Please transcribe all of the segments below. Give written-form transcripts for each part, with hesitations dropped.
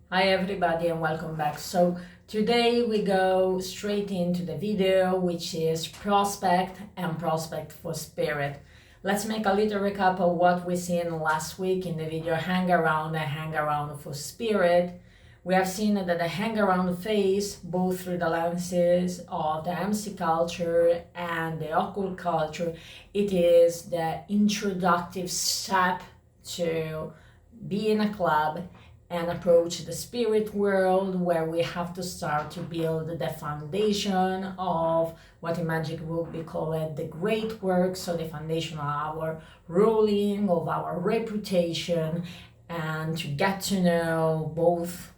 Hi everybody and welcome back. So today we go straight into the video, which is prospect and prospect for spirit. Let's make a little recap of what we seen last week in the video hang around and hang around for spirit. We have seen that the hang around phase, both through the lenses of the MC culture and the occult culture, it is the introductive step to be in a club and approach the spirit world, where we have to start to build the foundation of what in magic would be called the great work. So the foundation of our ruling, of our reputation, and to get to know both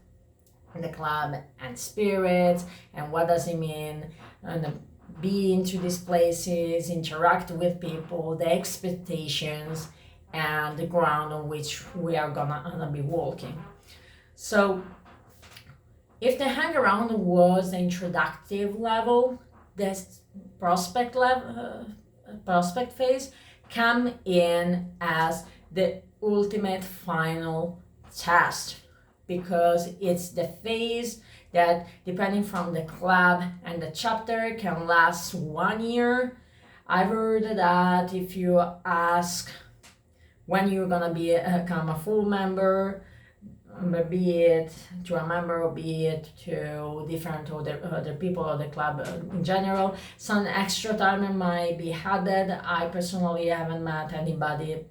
the club and spirits and what does it mean and be into these places, interact with people, the expectations, and the ground on which we are gonna be walking. So if the hang around was the introductive level, this prospect phase come in as the ultimate final test, because it's the phase that, depending from the club and the chapter, can last 1 year. I've heard that if you ask when you're gonna become a full member, be it to a member or be it to different other people or the club in general, some extra time might be added. I personally haven't met anybody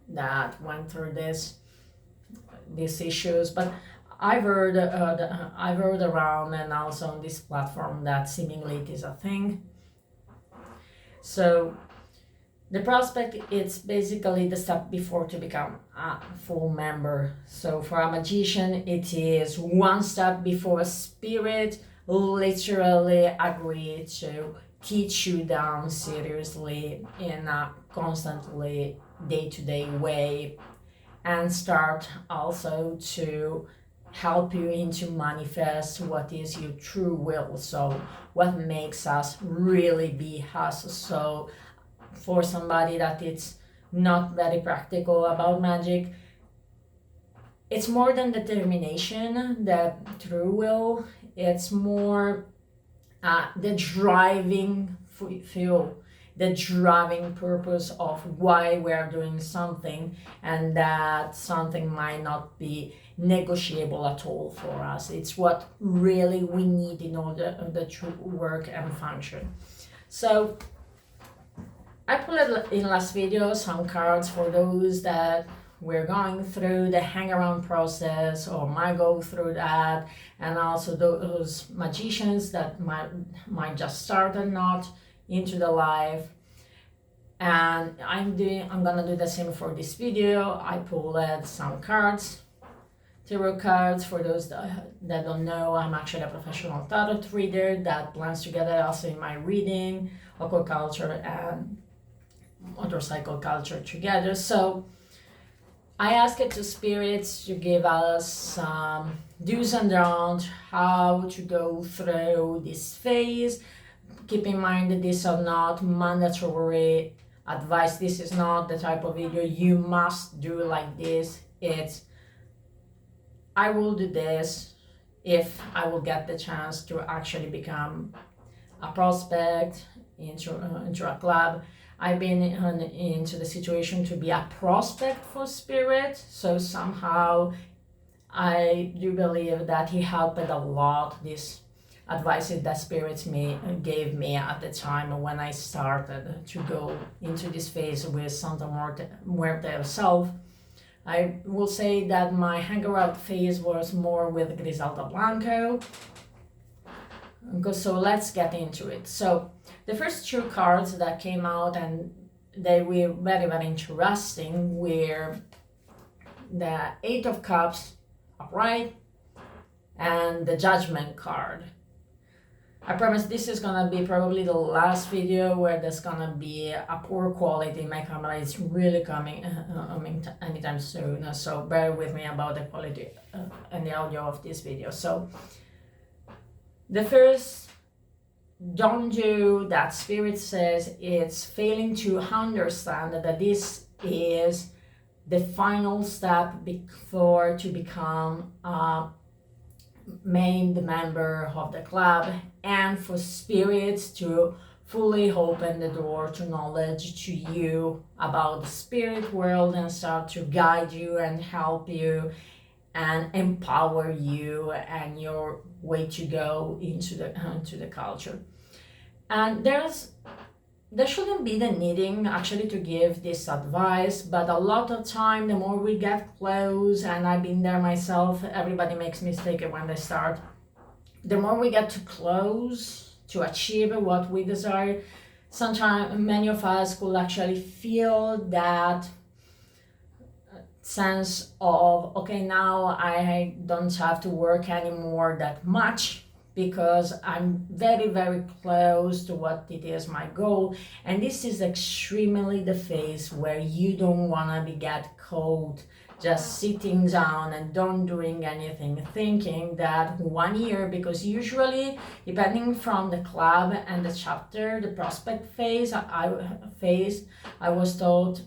that went through these issues, but I've heard around and also on this platform that seemingly it is a thing. So the prospect, it's basically the step before to become a full member. So for a magician, it is one step before a spirit literally agree to teach you down seriously in a constantly day-to-day way, and start also to help you into manifest what is your true will. So what makes us really be us. So for somebody that it's not very practical about magic, it's more than determination, the true will. It's more the driving fuel, the driving purpose of why we're doing something, and that something might not be negotiable at all for us. It's what really we need in order to work and function. So I put in last video some cards for those that we're going through the hang around process or might go through that, and also those magicians that might just start and not into the life. And I'm gonna do the same for this video. I pulled some cards, tarot cards. For those that don't know, I'm actually a professional tarot reader that blends together also in my reading occult culture and motorcycle culture together. So I asked it to spirits to give us some do's and don'ts, how to go through this phase. Keep in mind that these are not mandatory advice. This is not the type of video you must do like this. It's I will do this if I will get the chance to actually become a prospect into a club. I've been into the situation to be a prospect for spirit, so somehow I do believe that he helped a lot. This advice that spirits gave me at the time when I started to go into this phase with Santa Muerte herself. I will say that my hangout phase was more with Griselda Blanco. So let's get into it. So the first two cards that came out, and they were very, very interesting, were the Eight of Cups upright and the Judgment card. I promise this is gonna be probably the last video where there's gonna be a poor quality. My camera is really coming anytime soon, so bear with me about the quality and the audio of this video. So the first don't do that spirit says it's failing to understand that this is the final step before to become a main member of the club, and for spirits to fully open the door to knowledge to you about the spirit world and start to guide you and help you and empower you and your way to go into the culture. And there shouldn't be the needing actually to give this advice, but a lot of time the more we get close, and I've been there myself, everybody makes mistake when they start, the more we get too close to achieve what we desire, sometimes many of us could actually feel that sense of, okay, now I don't have to work anymore that much because I'm very, very close to what it is my goal. And this is extremely the phase where you don't want to get caught just sitting down and don't doing anything, thinking that 1 year, because usually depending from the club and the chapter, the prospect phase, I was told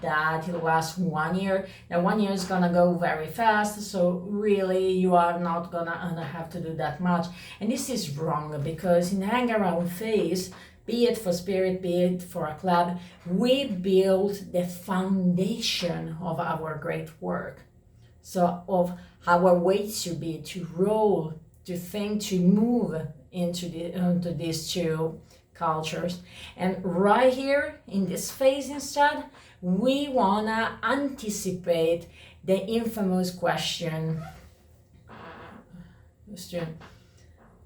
that it lasts 1 year, and 1 year is gonna go very fast, so really you are not gonna have to do that much. And this is wrong, because in the hang around phase, be it for spirit, be it for a club, we build the foundation of our great work. So of our way to be, to roll, to think, to move into these two cultures. And right here in this phase instead, we wanna anticipate the infamous question,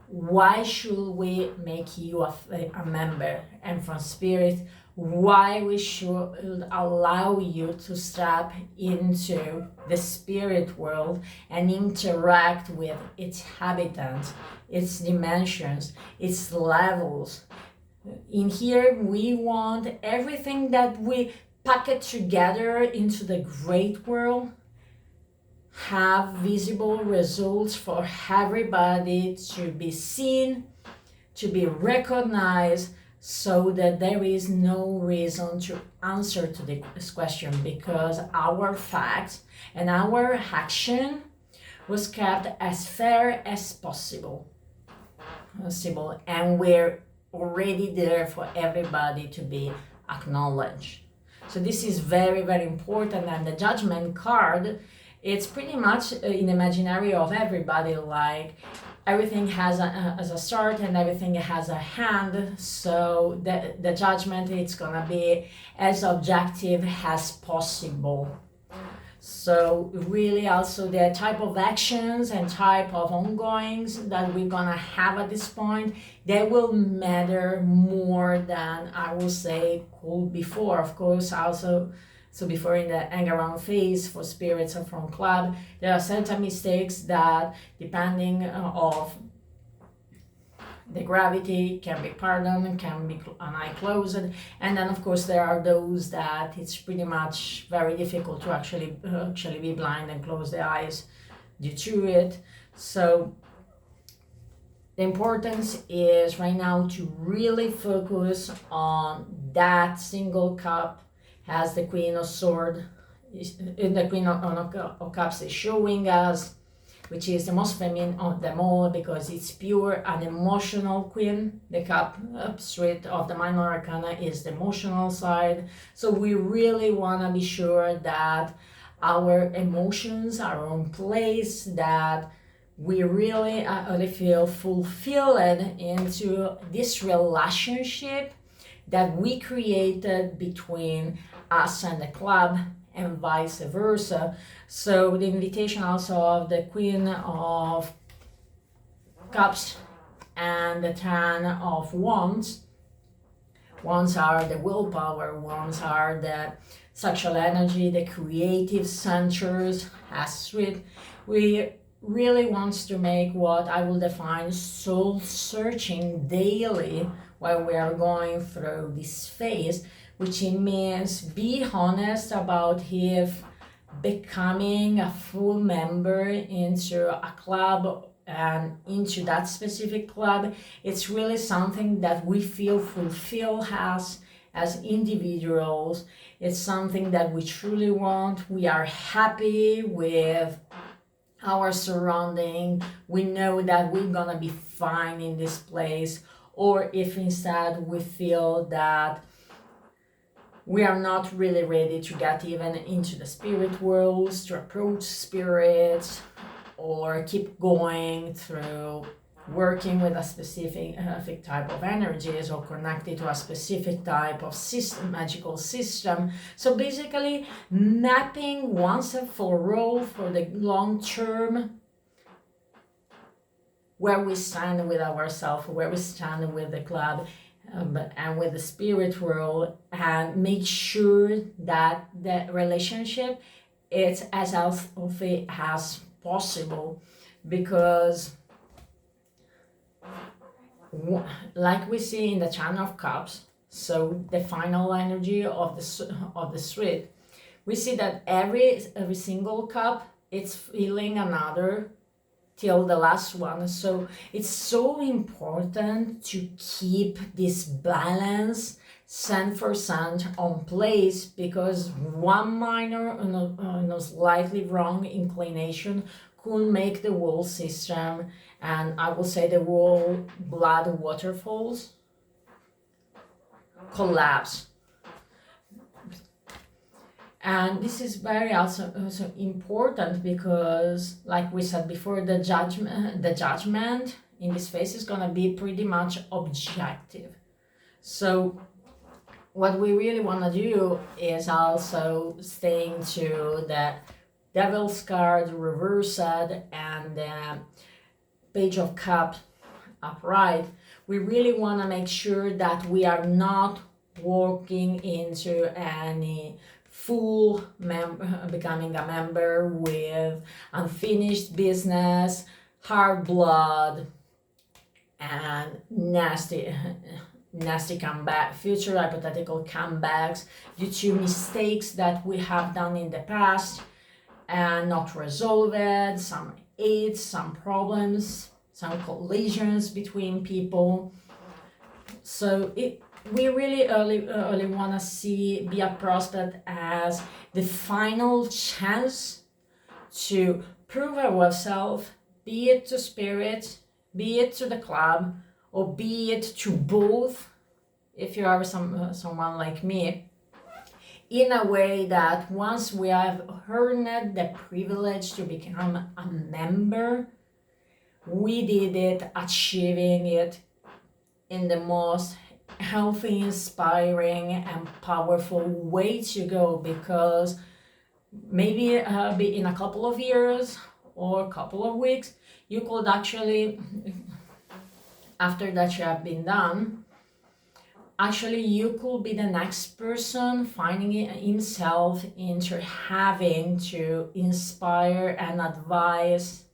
why should we make you a member? And from spirit, why we should allow you to step into the spirit world and interact with its inhabitants, its dimensions, its levels. In here, we want everything that we packet together into the great world have visible results for everybody to be seen, to be recognized, so that there is no reason to answer to this question, because our facts and our action was kept as fair as possible, and we're already there for everybody to be acknowledged. So this is very, very important. And the judgment card, it's pretty much in imaginary of everybody, like everything has a start and everything has a hand. So the judgment, it's gonna be as objective as possible. So really also the type of actions and type of ongoings that we're gonna have at this point, they will matter more than I will say could before. Of course, also, so before in the hang around phase for spirits and from club, there are certain mistakes that depending of the gravity can be pardoned, can be an eye closed, and then of course there are those that it's pretty much very difficult to actually be blind and close the eyes due to it. So the importance is right now to really focus on that single cup as the Queen of Swords, the Queen of Cups is showing us, which is the most feminine of them all because it's pure and emotional queen. The cup straight of the minor arcana is the emotional side. So we really want to be sure that our emotions are on place, that we really feel fulfilled into this relationship that we created between us and the club, and vice versa. So the invitation also of the Queen of Cups and the Ten of Wands. Wands are the willpower, wands are the sexual energy, the creative centers, astrid. We really wants to make what I will define soul searching daily while we are going through this phase, which it means be honest about if becoming a full member into a club and into that specific club, it's really something that we feel fulfilled as, as individuals. It's something that we truly want. We are happy with our surrounding. We know that we're gonna be fine in this place. Or if instead we feel that we are not really ready to get even into the spirit worlds, to approach spirits, or keep going through working with a specific type of energies or connected to a specific type of system, magical system. So basically mapping once and for all for the long term where we stand with ourselves, where we stand with the club, and with the spirit world, and make sure that the relationship is as healthy as possible. Because like we see in the Channel of Cups, so the final energy of the suite, we see that every single cup it's filling another till the last one. So it's so important to keep this balance cent for cent on place, because one minor slightly wrong inclination could make the whole system, and I will say the whole blood waterfalls, collapse. And this is very also important because, like we said before, the judgment in this phase is gonna be pretty much objective. So what we really want to do is also staying to the Devil's card reversed and the Page of Cups upright. We really want to make sure that we are not walking into any full becoming a member with unfinished business, hard blood, and nasty comeback, future hypothetical comebacks due to mistakes that we have done in the past and not resolved, some aids, some problems, some collisions between people. So we really early want to be a prospect as the final chance to prove ourselves, be it to spirit, be it to the club, or be it to both, if you are someone like me, in a way that once we have earned the privilege to become a member, we did it, achieving it in the most healthy, inspiring, and powerful way to go. Because maybe be in a couple of years or a couple of weeks, you could actually, after that you have been done, actually you could be the next person finding himself into having to inspire and advise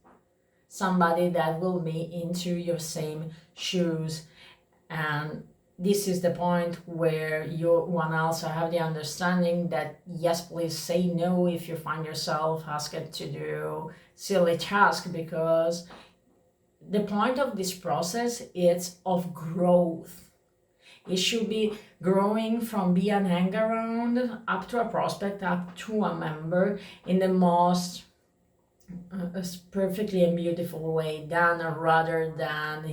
somebody that will be into your same shoes. And this is the point where you want to also have the understanding that yes, please say no if you find yourself asked to do silly tasks, because the point of this process is of growth. It should be growing from being an hang around up to a prospect, up to a member, in the most perfectly and beautiful way done, rather than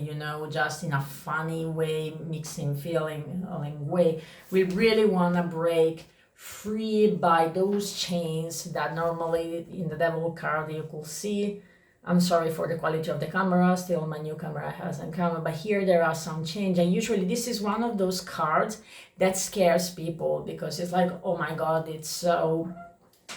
just in a funny way, mixing feeling way. We really want to break free by those chains that normally in the devil card you could see. I'm sorry for the quality of the camera, still my new camera hasn't come, but here there are some change. And usually this is one of those cards that scares people, because it's like, oh my god, it's so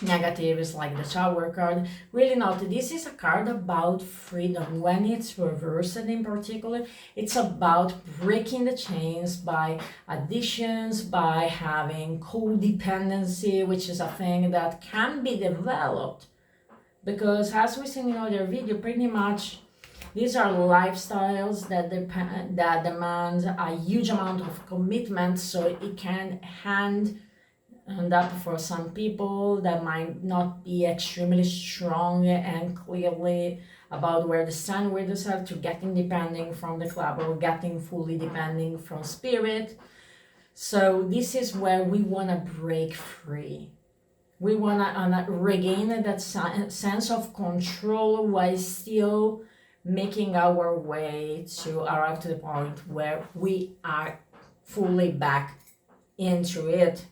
negative. It's like the shower card. Really not. This is a card about freedom. When it's reversed in particular, it's about breaking the chains by additions, by having codependency, which is a thing that can be developed. Because as we seen in other video, pretty much these are lifestyles that demand a huge amount of commitment, so it can hand up for some people that might not be extremely strong and clearly about where to stand, where to start, to getting depending from the club or getting fully depending from spirit. So this is where we want to break free. We want to regain that sense of control while still making our way to arrive to the point where we are fully back into it.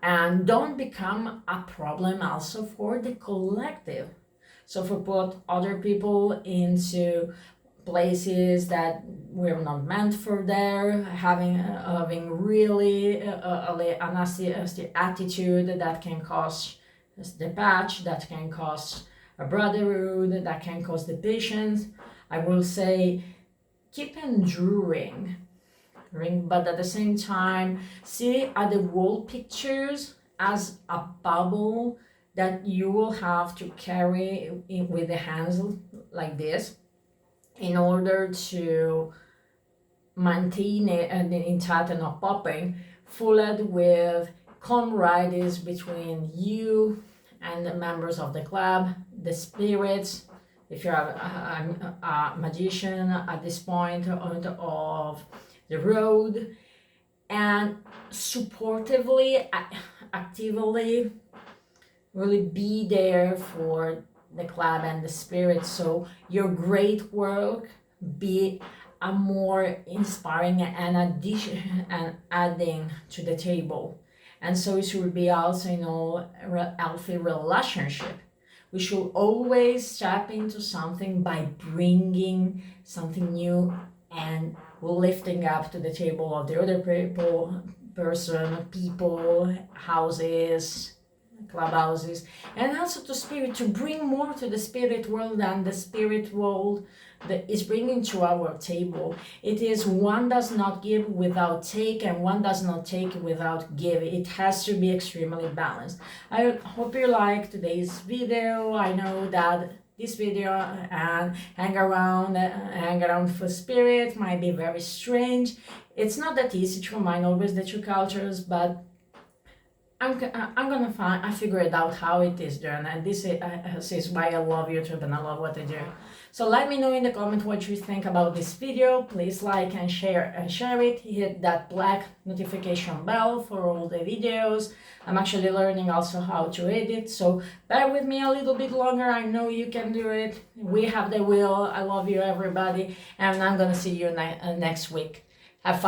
And don't become a problem also for the collective. So if we put other people into places that we're not meant for there, having really a nasty attitude that can cause the patch, that can cause a brotherhood, that can cause the patience, I will say keep enduring, but at the same time see at the wall pictures as a bubble that you will have to carry with the hands like this in order to maintain it and intact and not popping, full with camaraderie between you and the members of the club, the spirits, if you're a magician at this point of the road, and supportively, actively, really be there for the club and the spirit, so your great work be a more inspiring and addition and adding to the table. And so it should be also a healthy relationship. We should always tap into something by bringing something new and lifting up to the table of the other people, houses, clubhouses, and also to spirit, to bring more to the spirit world than the spirit world that is bringing to our table. It is one does not give without take, and one does not take without give. It has to be extremely balanced. I hope you like today's video. I know that this video and hang around for spirit might be very strange. It's not that easy to combine always the two cultures, but I'm gonna I figure it out how it is done, and this is why I love YouTube and I love what I do. So let me know in the comment what you think about this video. Please like and share it. Hit that black notification bell for all the videos. I'm actually learning also how to edit, so bear with me a little bit longer. I know you can do it. We have the will. I love you, everybody, and I'm gonna see you next week. Have fun.